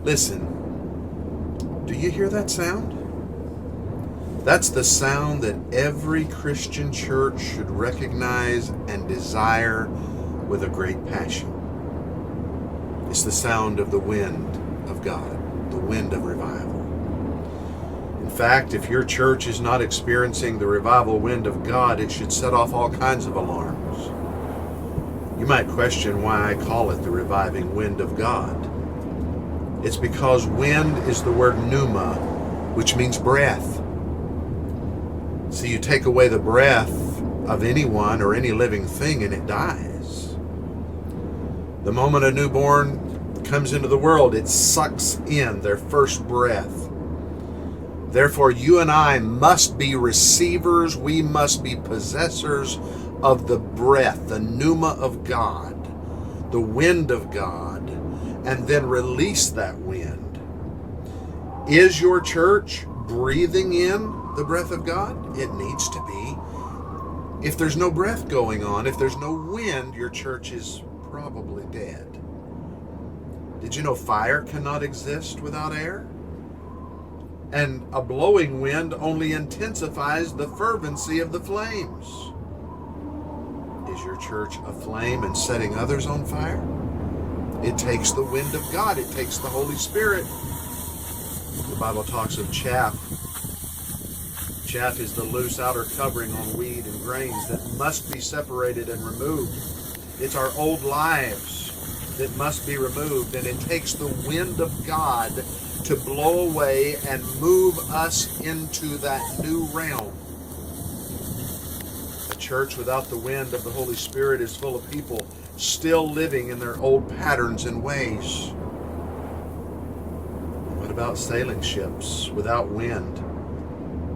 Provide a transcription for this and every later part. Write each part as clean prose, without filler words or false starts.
Listen, do you hear that sound? That's the sound that every Christian church should recognize and desire with a great passion. It's the sound of the wind of God, the wind of revival. In fact, if your church is not experiencing the revival wind of God, it should set off all kinds of alarms. You might question why I call it the reviving wind of God. It's because wind is the word pneuma, which means breath. See, you take away the breath of anyone or any living thing and it dies. The moment a newborn comes into the world, it sucks in their first breath. Therefore, you and I must be receivers. We must be possessors of the breath, the pneuma of God, the wind of God, and then release that wind. Is your church breathing in the breath of God? It needs to be. If there's no breath going on, if there's no wind, your church is probably dead. Did you know fire cannot exist without air? And a blowing wind only intensifies the fervency of the flames. Is your church aflame and setting others on fire? It takes the wind of God. It takes the Holy Spirit. The Bible talks of chaff. Chaff is the loose outer covering on wheat and grains that must be separated and removed. It's our old lives that must be removed, and it takes the wind of God to blow away and move us into that new realm. A church without the wind of the Holy Spirit is full of people still living in their old patterns and ways. What about sailing ships without wind?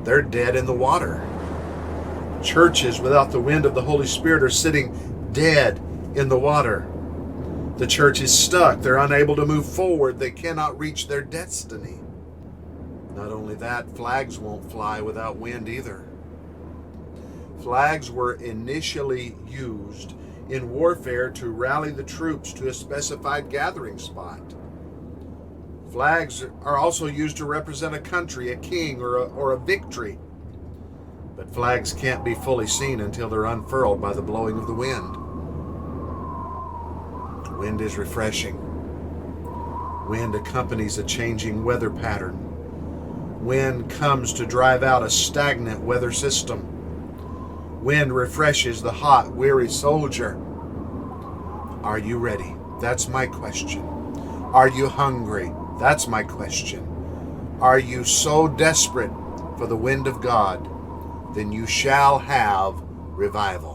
They're dead in the water. Churches without the wind of the Holy Spirit are sitting dead in the water. The church is stuck. They're unable to move forward. They cannot reach their destiny. Not only that, flags won't fly without wind either. Flags were initially used in warfare to rally the troops to a specified gathering spot. Flags are also used to represent a country, a king, or a victory. But flags can't be fully seen until they're unfurled by the blowing of the wind. Wind is refreshing. Wind accompanies a changing weather pattern. Wind comes to drive out a stagnant weather system. Wind refreshes the hot, weary soldier. Are you ready? That's my question. Are you hungry? That's my question. Are you so desperate for the wind of God? Then you shall have revival.